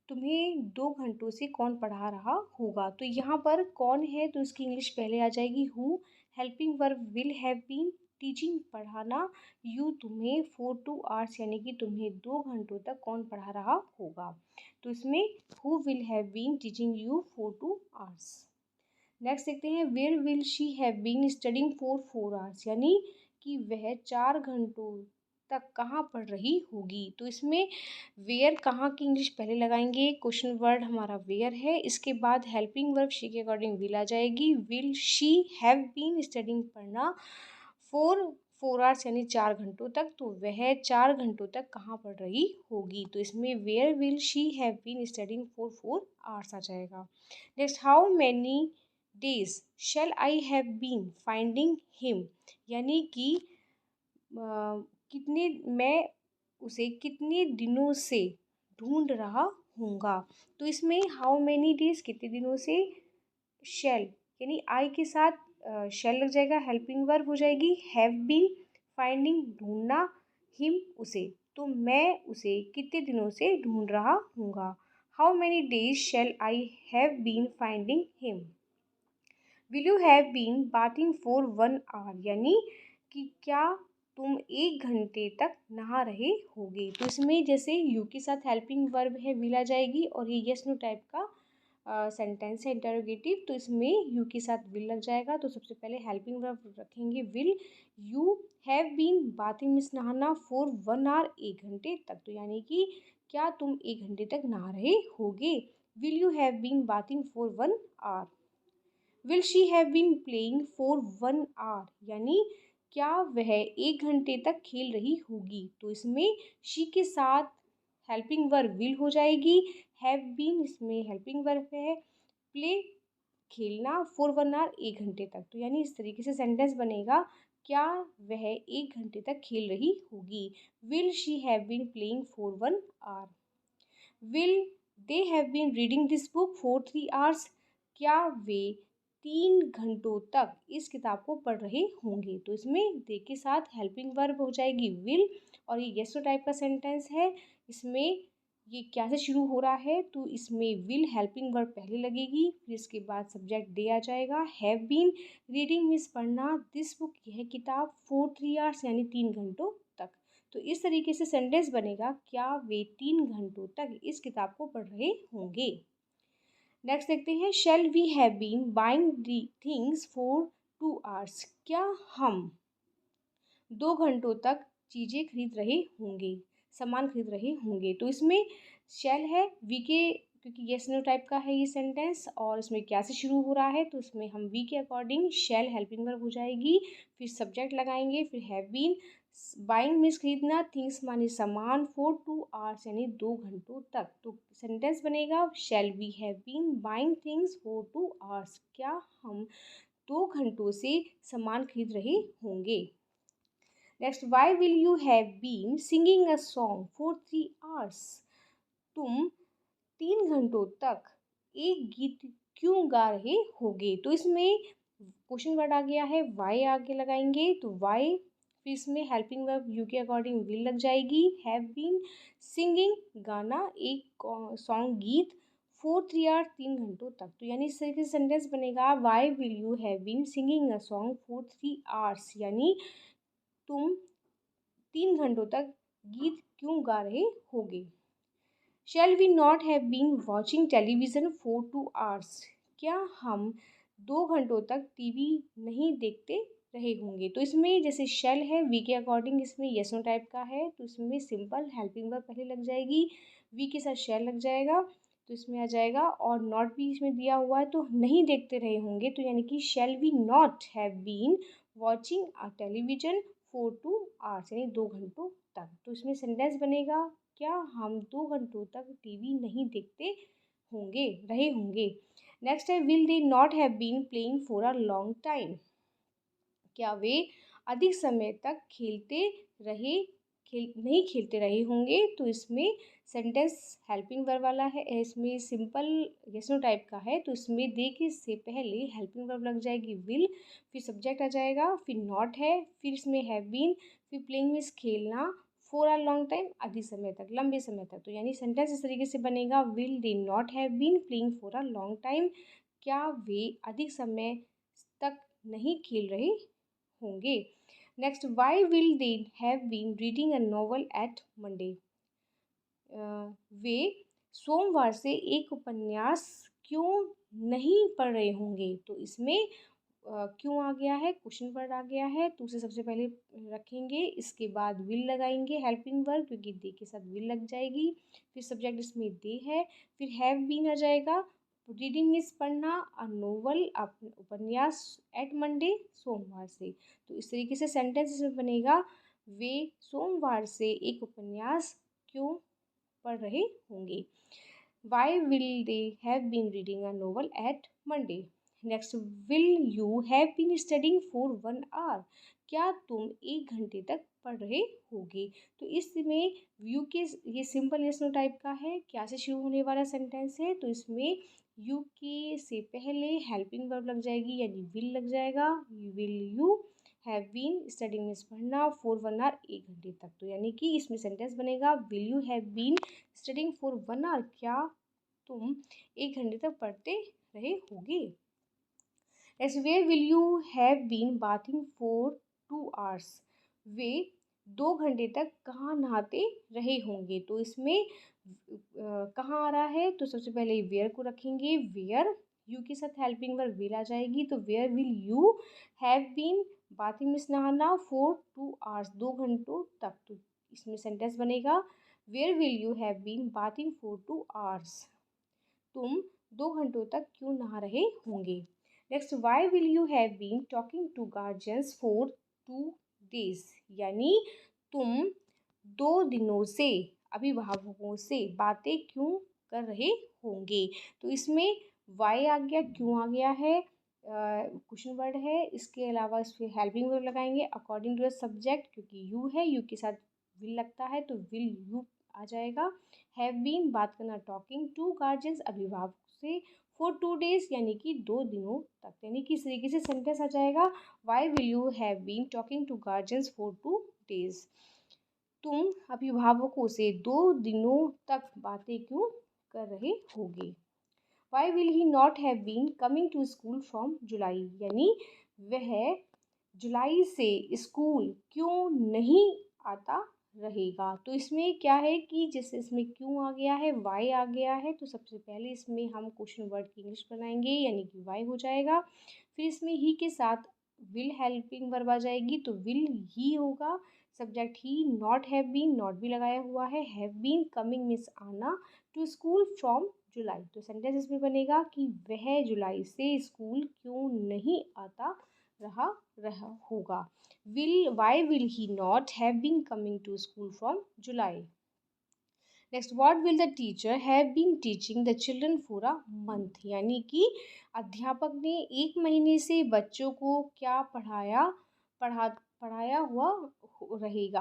तुम्हें 2 घंटों से कौन पढ़ा रहा होगा। तो यहाँ पर कौन है, तो इसकी इंग्लिश पहले आ जाएगी who, helping verb will have been, teaching पढ़ाना, यू तुम्हें, फॉर 2 आवर्स यानी कि तुम्हें 2 घंटों तक कौन पढ़ा रहा होगा। तो इसमें who will have been teaching you for 2 hours. Next देखते हैं, where will she have been studying for 4 hours, यानी कि वह 4 घंटों तक कहाँ पढ़ रही होगी। तो इसमें वेयर कहाँ की इंग्लिश पहले लगाएंगे, क्वेश्चन वर्ड हमारा वेयर है, इसके बाद हेल्पिंग वर्ब शी के अकॉर्डिंग विल आ जाएगी। Will she have been studying पढ़ना, 4 आवर्स यानी 4 घंटों तक, तो वह 4 घंटों तक कहाँ पढ़ रही होगी। तो इसमें where will she have been studying for 4 hours आ जाएगा। Next, how many days shall I have been finding him, यानी कि कितने, मैं उसे कितने दिनों से ढूंढ रहा हूँगा। तो इसमें हाउ मैनी डेज कितने दिनों से, शेल यानी आई के साथ शेल लग जाएगा, हेल्पिंग वर्ब हो जाएगी हैव बीन, फाइंडिंग ढूंढना, हिम उसे, तो मैं उसे कितने दिनों से ढूंढ रहा हूँगा। How many days shall I have been finding him. Will you have been bathing for 1 hour, यानी कि क्या तुम 1 घंटे तक नहा रहे होगे। तो इसमें जैसे यू के साथ हेल्पिंग वर्ब है विल आ जाएगी, और ये यस नो टाइप का सेंटेंस है इंटरोगेटिव, तो इसमें यू के साथ विल लग जाएगा। तो सबसे पहले हेल्पिंग वर्ब रखेंगे will, you have been bathing means नहाना, फॉर 1 आवर 1 घंटे तक, तो यानी कि क्या तुम 1 घंटे तक नहा रहे होगे। Will you have been bathing for 1 hour. Will she have been playing for 1 hour, यानी क्या वह 1 घंटे तक खेल रही होगी। तो इसमें शी के साथ हेल्पिंग वर्ब विल हो जाएगी, हैव बीन इसमें हेल्पिंग वर्ब है, प्ले खेलना, फॉर 1 आवर 1 घंटे तक, तो यानी इस तरीके से सेंटेंस बनेगा, क्या वह 1 घंटे तक खेल रही होगी। Will she have been playing for 1 hour. Will they have been reading this book for 3 hours, क्या वे 3 घंटों तक इस किताब को पढ़ रहे होंगे। तो इसमें दे के साथ हेल्पिंग वर्ब हो जाएगी विल, और ये येस टाइप का सेंटेंस है। इसमें ये क्या से शुरू हो रहा है, तो इसमें विल हेल्पिंग वर्ब पहले लगेगी, फिर इसके बाद सब्जेक्ट दे आ जाएगा, हैव बीन रीडिंग मीन्स पढ़ना, दिस बुक यह किताब, फॉर 3 आवर्स यानी 3 घंटों तक। तो इस तरीके से सेंटेंस बनेगा, क्या वे 3 घंटों तक इस किताब को पढ़ रहे होंगे। नेक्स्ट देखते हैं, shall we have been buying the things for 2 hours, क्या हम 2 घंटों तक चीज़ें खरीद रहे होंगे, सामान खरीद रहे होंगे। तो इसमें शेल है वी के, क्योंकि यस नो टाइप का है ये सेंटेंस, और इसमें क्या से शुरू हो रहा है, तो इसमें हम वी के अकॉर्डिंग शेल हेल्पिंग वर्ब हो जाएगी, फिर सब्जेक्ट लगाएंगे, फिर हैव बीन, बाइंग मीन्स खरीदना, थिंग्स माने सामान, फॉर 2 आवर्स यानी 2 घंटों तक। तो सेंटेंस बनेगा, shall we have been buying things for 2 hours, क्या हम 2 घंटों से सामान खरीद रहे होंगे। Next, why will you have been singing a song for 3 hours, तुम 3 घंटों तक एक गीत क्यों गा रहे होगे। तो इसमें क्वेश्चन वर्ड आ गया है, वाई आगे लगाएंगे, तो वाई, फिर इसमें हेल्पिंग वर्ब यू के अकॉर्डिंग विल लग जाएगी, हैव बीन सिंगिंग गाना, एक सॉन्ग गीत, फॉर 3 आवर्स 3 घंटों तक। तो यानी इस तरीके से सेंटेंस बनेगा, why will you have been singing a song for 3 hours, यानी तुम 3 घंटों तक गीत क्यों गा रहे होगे। Shall we not have been watching television for 2 hours. क्या हम 2 घंटों तक टीवी नहीं देखते रहे होंगे। तो इसमें जैसे शैल है वी के अकॉर्डिंग इसमें यस नो टाइप का है, तो इसमें सिंपल हेल्पिंग वर्ब पहले लग जाएगी, वी के साथ शैल लग जाएगा, तो इसमें आ जाएगा। और नॉट भी इसमें दिया हुआ है, तो नहीं देखते रहे होंगे, तो यानी कि shall we not have been watching a television for 2 hours, यानी 2 घंटों तक। तो इसमें सेंटेंस बनेगा, क्या हम 2 घंटों तक टीवी नहीं देखते होंगे रहे होंगे। नेक्स्ट है will they not have been playing for a long time. क्या वे अधिक समय तक नहीं खेलते रहे होंगे। तो इसमें सेंटेंस हेल्पिंग वर्ब वाला है, इसमें सिंपल यस नो टाइप का है, तो इसमें दे के से पहले हेल्पिंग वर्ब लग जाएगी विल, फिर सब्जेक्ट आ जाएगा, फिर नॉट है, फिर इसमें हैव बीन, फिर प्लेइंग मीन्स खेलना, फॉर अ लॉन्ग टाइम अधिक समय तक, लंबे समय तक। तो यानी सेंटेंस इस तरीके से बनेगा, will they not have been playing for a long time. क्या वे अधिक समय तक नहीं खेल रहे होंगे। Next, why will they have been reading a novel at Monday. वे सोमवार से एक उपन्यास क्यों नहीं पढ़ रहे होंगे। तो इसमें क्यों आ गया है, क्वेश्चन वर्ड आ गया है, तो उसे सबसे पहले रखेंगे, इसके बाद विल लगाएंगे हेल्पिंग वर्ब, क्योंकि दे के साथ विल लग जाएगी, फिर सब्जेक्ट इसमें दे है, फिर हैव बीन आ जाएगा, रीडिंग मीन्स पढ़ना, अ नोवेल उपन्यास, एट मंडे सोमवार से। तो इस तरीके से सेंटेंस इसमें बनेगा, वे सोमवार से एक उपन्यास क्यों पढ़ रहे होंगे। Why will they have been reading a novel at Monday. Next, will you have been studying for 1 hour. क्या तुम 1 घंटे तक पढ़ रहे होगे। तो इसमें यू के ये सिंपल यस नो टाइप का है, क्या से शुरू होने वाला सेंटेंस है, तो इसमें यू के से पहले हेल्पिंग वर्ब लग जाएगी, यानी विल लग जाएगा। Will you have been studying means पढ़ना, फॉर 1 आवर 1 घंटे तक। तो यानी कि इसमें सेंटेंस बनेगा, will you have been studying for 1 hour. क्या तुम 1 घंटे तक पढ़ते रहे होगे। Next, where will you have been bathing for 2 hours. वे 2 घंटे तक कहाँ नहाते रहे होंगे। तो इसमें कहाँ आ रहा है, तो सबसे पहले वेयर को रखेंगे, वेयर यू के साथ हेल्पिंग वर्ब विल आ जाएगी, तो where will you have been bathing means नहाना, फॉर 2 आवर्स 2 घंटों तक। तो इसमें सेंटेंस बनेगा, where will you have been bathing for 2 hours. तुम 2 घंटों तक क्यों नहा रहे होंगे। Next, why will you have been talking to guardians for 2 days. यानी तुम 2 दिनों से अभिभावकों से बातें क्यों कर रहे होंगे। तो इसमें वाई आ गया, क्यों आ गया है, क्वेश्चन वर्ड है, इसके अलावा इस पर हेल्पिंग वर्ब लगाएंगे अकॉर्डिंग टू द सब्जेक्ट, क्योंकि यू है, यू के साथ विल लगता है, तो विल यू आ जाएगा। हैव बीन बात करना, टॉकिंग टू गार्जियंस अभिभावक से, फॉर 2 डेज यानी कि 2 दिनों तक, यानी कि इस तरीके से सेंटेंस आ जाएगा, why will you have been talking to guardians for 2 days. तुम अभिभावकों से 2 दिनों तक बातें क्यों कर रहे होगे। Why will he not have been coming to school from July. यानी वह जुलाई से स्कूल क्यों नहीं आता रहेगा। तो इसमें क्या है कि जैसे इसमें क्यों आ गया है, वाई आ गया है, तो सबसे पहले इसमें हम क्वेश्चन वर्ड की इंग्लिश बनाएंगे, यानी कि वाई हो जाएगा। फिर इसमें ही के साथ विल हेल्पिंग वर्ब आ जाएगी, तो विल ही होगा, subject he, not have been, not भी लगाया हुआ है, हैव बीन कमिंग मीन्स आना, टू स्कूल फ्रॉम जुलाई। तो सेंटेंस इसमें बनेगा कि वह जुलाई से स्कूल क्यों नहीं आता रहा होगा। Why will he not have been coming to school from July. Next, what will the teacher have been teaching the children for a month. यानी कि अध्यापक ने 1 महीने से बच्चों को क्या पढ़ाया हुआ रहेगा,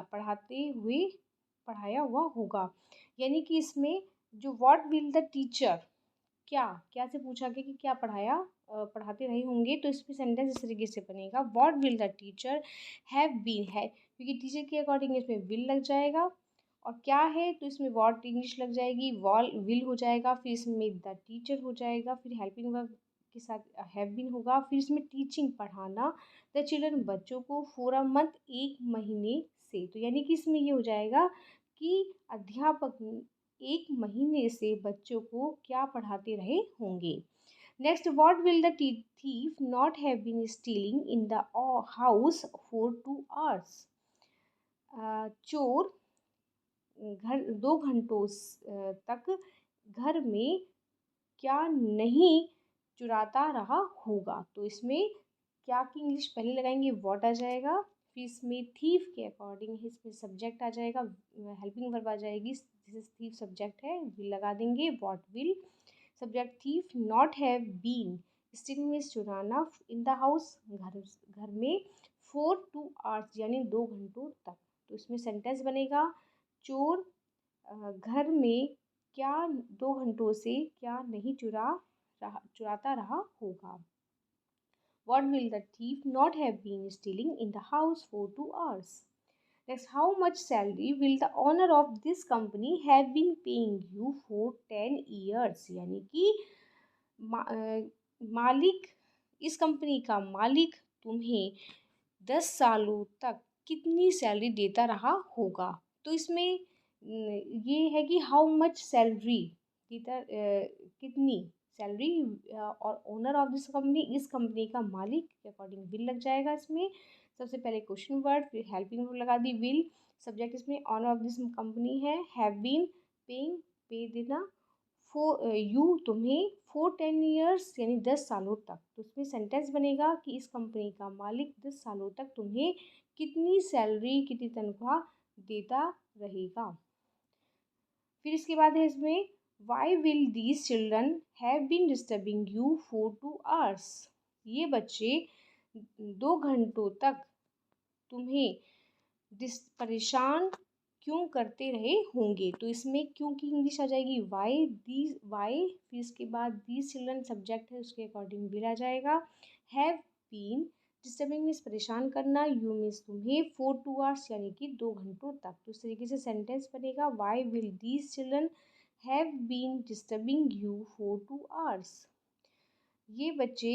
पढ़ाया हुआ होगा। यानी कि इसमें जो व्हाट विल द टीचर, क्या से पूछा गया कि क्या पढ़ाते रहे होंगे, तो इसमें सेंटेंस इस तरीके से बनेगा, what will the teacher have been है, क्योंकि टीचर के अकॉर्डिंग इसमें विल लग जाएगा, और क्या है तो इसमें व्हाट इंग्लिश लग जाएगी, वॉल विल हो जाएगा, फिर इसमें द टीचर हो जाएगा, फिर हेल्पिंग वर्ब के साथ हैव बीन होगा, फिर इसमें टीचिंग पढ़ाना, द चिल्ड्रन बच्चों को, फॉर अ मंथ 1 महीने से। तो यानी कि इसमें ये हो जाएगा कि अध्यापक 1 महीने से बच्चों को क्या पढ़ाते रहे होंगे। Next, what will the thief not have been stealing in the house for 2 hours? चोर घर 2 घंटों तक घर में क्या नहीं चुराता रहा होगा। तो इसमें क्या की इंग्लिश पहले लगाएंगे, व्हाट आ जाएगा, फिर इसमें थीफ के अकॉर्डिंग इसमें सब्जेक्ट आ जाएगा, हेल्पिंग वर्ब आ जाएगी, दिस थीफ सब्जेक्ट है, विल लगा देंगे, what will subject, thief not have been, stealing means चुराना, इन द हाउस घर में, फॉर 2 आवर्स यानी 2 घंटों तक। तो इसमें सेंटेंस बनेगा, चोर घर में क्या 2 घंटों से क्या नहीं चुराता रहा होगा। What will the thief not have been stealing in the house for 2 hours? Next, how much salary will the owner of this company have been paying you for 10 years? यानी कि मालिक, इस कंपनी का मालिक तुम्हें 10 सालों तक कितनी सैलरी देता रहा होगा। तो इसमें ये है कि हाउ मच सैलरी देता, कितनी सैलरी, और ओनर ऑफ दिस कंपनी, इस कंपनी का मालिक के अकॉर्डिंग विल लग जाएगा। इसमें सबसे पहले क्वेश्चन वर्ड, फिर हेल्पिंग वर्ब लगा दी, विल सब्जेक्ट इसमें ओनर ऑफ दिस कंपनी है, हैव बीन पेइंग पे देना, फॉर यू तुम्हें, फॉर 10 ईयर्स यानी 10 सालों तक। तो उसमें सेंटेंस बनेगा कि इस कंपनी का मालिक 10 सालों तक तुम्हें कितनी सैलरी, कितनी तनख्वाह देता रहेगा। फिर इसके बाद है इसमें, why will these children have been disturbing you for 2 hours? ये बच्चे 2 घंटों तक तुम्हें परेशान क्यों करते रहे होंगे। तो इसमें क्यों की इंग्लिश आ जाएगी, वाई, दीज, वाई, फिर इसके बाद दीज चिल्ड्रन सब्जेक्ट है, उसके अकॉर्डिंग विल आ जाएगा, हैव बीन डिस्टर्बिंग मीन्स परेशान करना, यू मीन्स तुम्हें, फॉर 2 आवर्स यानी कि 2 घंटों तक। तो इस तरीके से सेंटेंस बनेगा, why will these children have been disturbing you for 2 hours? ये बच्चे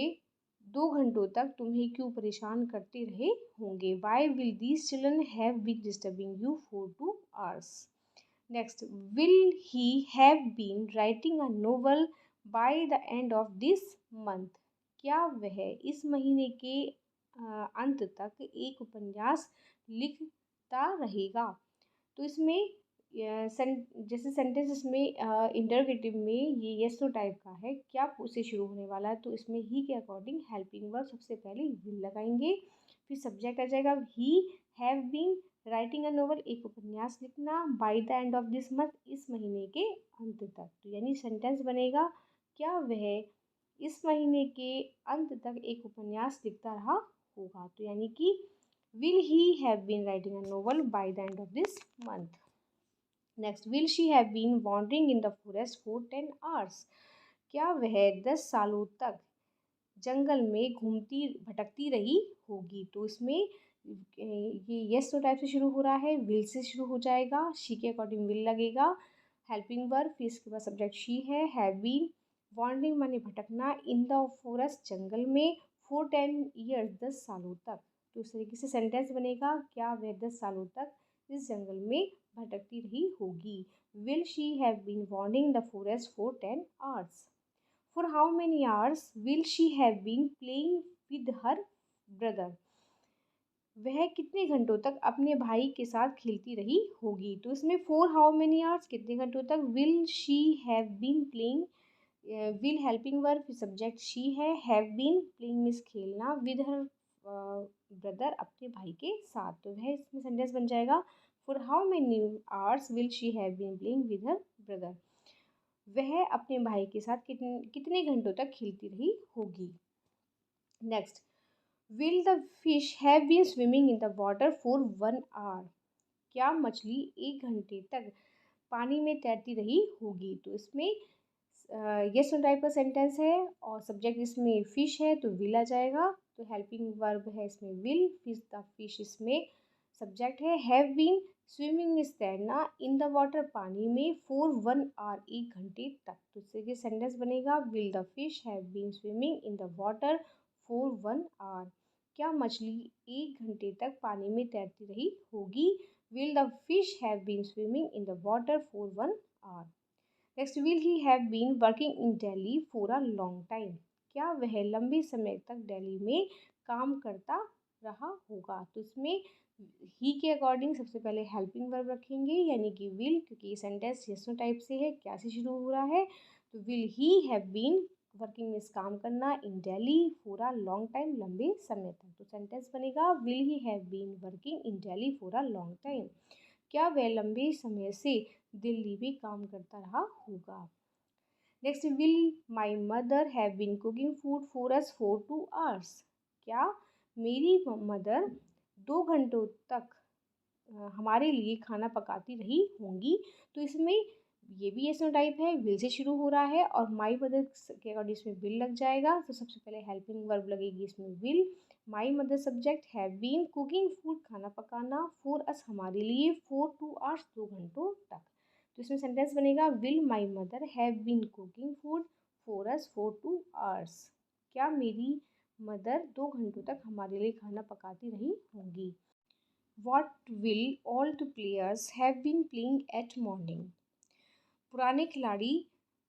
2 घंटों तक तुम्हें क्यों परेशान करते रहे होंगे। Why will these children have been disturbing you for 2 hours? Next, will he have been writing a novel by the end of this month? क्या वह इस महीने के अंत तक एक उपन्यास लिखता रहेगा। तो इसमें जैसे सेंटेंस इसमें इंटरोगेटिव में ये यस नो टाइप का है, क्या उससे शुरू होने वाला है, तो इसमें ही के अकॉर्डिंग हेल्पिंग वर्ब सबसे पहले विल लगाएंगे, फिर सब्जेक्ट आ जाएगा, he have been writing a novel, एक उपन्यास लिखना, by the end of this month, इस महीने के अंत तक। तो यानी सेंटेंस बनेगा, क्या वह इस महीने के अंत तक एक उपन्यास लिखता रहा होगा। तो यानी कि will he have been writing a novel by the end of this month. Next, will she have been wandering in the forest for 10 hours? क्या वह 10 सालों तक जंगल में घूमती भटकती रही होगी। तो इसमें ये यस तो टाइप से शुरू हो रहा है, विल से शुरू हो जाएगा, शी के अकॉर्डिंग विल लगेगा, हेल्पिंग वर्ब, फिर इसके बाद सब्जेक्ट शी है, हैव बीन, वॉन्डरिंग माने भटकना, इन द फॉरेस्ट जंगल में, फॉर 10 ईयर्स 10 सालों तक। तो इस तरीके से सेंटेंस बनेगा, क्या वह 10 सालों तक इस जंगल में भटकती रही होगी। Will she have been wandering the forest for 10 hours? For how many hours will she have been playing with her brother? वह कितने घंटों तक अपने भाई के साथ खेलती रही होगी। तो इसमें for how many hours कितने घंटों तक, will she have been playing, will helping verb, फिर सब्जेक्ट she है, have been playing मीन्स खेलना, with her ब्रदर अपने भाई के साथ। तो वह इसमें सेंटेंस बन जाएगा, for how many hours will she have been playing with her brother? वह अपने भाई के साथ कितने घंटों तक खेलती रही होगी। Next, will the fish have been swimming in the water for 1 hour? क्या मछली 1 घंटे तक पानी में तैरती रही होगी। तो इसमें यस नो टाइप का सेंटेंस है और सब्जेक्ट इसमें फिश है तो विल आ जाएगा। तो हेल्पिंग वर्ब है इसमें विल, फिश द फिश इसमें सब्जेक्ट है, हैव बीन स्विमिंग इस तैरना, इन द वाटर पानी में, फॉर 1 आवर 1 घंटे तक। तो इससे ये सेंटेंस बनेगा, will the fish have been swimming in the water for 1 hour? क्या मछली 1 घंटे तक पानी में तैरती रही होगी? Will the fish have been swimming in the water for 1 hour? Next, will he have been working in Delhi for a long time? क्या वह लंबे समय तक दिल्ली में काम करता रहा होगा? तो इसमें ही के अकॉर्डिंग सबसे पहले हेल्पिंग वर्ब रखेंगे, यानी कि विल, क्योंकि ये सेंटेंस यस नो टाइप से है, क्या से शुरू हो रहा है, तो will he have been, working means काम करना, in Delhi for a long time, लंबे समय तक। तो सेंटेंस बनेगा will he have been working in Delhi for a long time? क्या वह लंबे समय से दिल्ली में काम करता रहा होगा? Next, will my mother have been cooking food for us for 2 hours? क्या मेरी मदर 2 घंटों तक हमारे लिए खाना पकाती रही होंगी? तो इसमें ये भी यस नो टाइप है, विल से शुरू हो रहा है और माई मदर के अकॉर्डिंग इसमें विल लग जाएगा। तो सबसे पहले हेल्पिंग वर्ब लगेगी इसमें will, my mother subject, have been cooking food, खाना पकाना, फॉर अस हमारे लिए, फॉर 2 आवर्स 2 घंटों तक। तो इसमें सेंटेंस बनेगा will my mother have been cooking food for us for 2 hours? क्या मेरी मदर 2 घंटों तक हमारे लिए खाना पकाती रही होंगी? What will all the players have been playing at morning? पुराने खिलाड़ी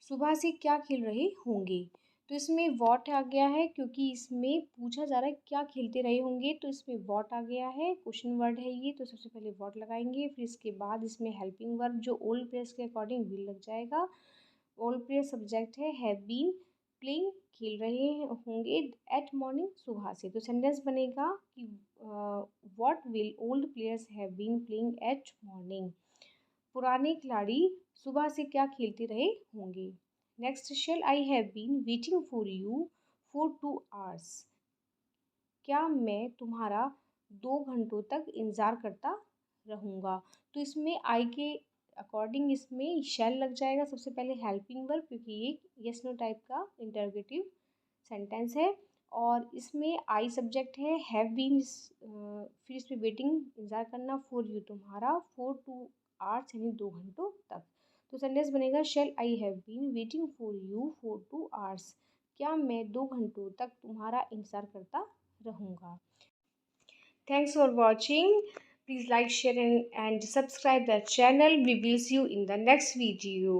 सुबह से क्या खेल रहे होंगे? तो इसमें वॉट आ गया है, क्योंकि इसमें पूछा जा रहा है क्या खेलते रहे होंगे, तो इसमें वॉट आ गया है, क्वेश्चन वर्ड है ये, तो सबसे पहले वॉट लगाएंगे, फिर इसके बाद इसमें हेल्पिंग वर्ब जो ओल्ड प्लेयर्स के अकॉर्डिंग विल लग जाएगा। ओल्ड प्लेयर सब्जेक्ट है, हैव बीन प्लेइंग, खेल रहे होंगे एट मॉर्निंग, सुबह से। तो सेंटेंस बनेगा कि what will old players have been playing at morning? पुराने खिलाड़ी सुबह से क्या खेलते रहे होंगे? Next, shall I have been waiting for you for 2 hours? क्या मैं तुम्हारा 2 घंटों तक इंतज़ार करता रहूँगा? तो इसमें आई के अकॉर्डिंग इसमें शैल लग जाएगा सबसे पहले हेल्पिंग वर्ब, क्योंकि ये यस नो टाइप का इंटरोगेटिव सेंटेंस है, और इसमें आई सब्जेक्ट है, हैव बीन, फिर इसमें वेटिंग इंतज़ार करना, फॉर यू तुम्हारा, फॉर 2 आवर्स यानी 2 घंटों तक। तो सेंटेंस बनेगा shall I have been waiting for you for 2 hours? क्या मैं 2 घंटों तक तुम्हारा इंतज़ार करता रहूँगा? Thanks for watching. Please like, share and subscribe the channel. We will see you in the next video.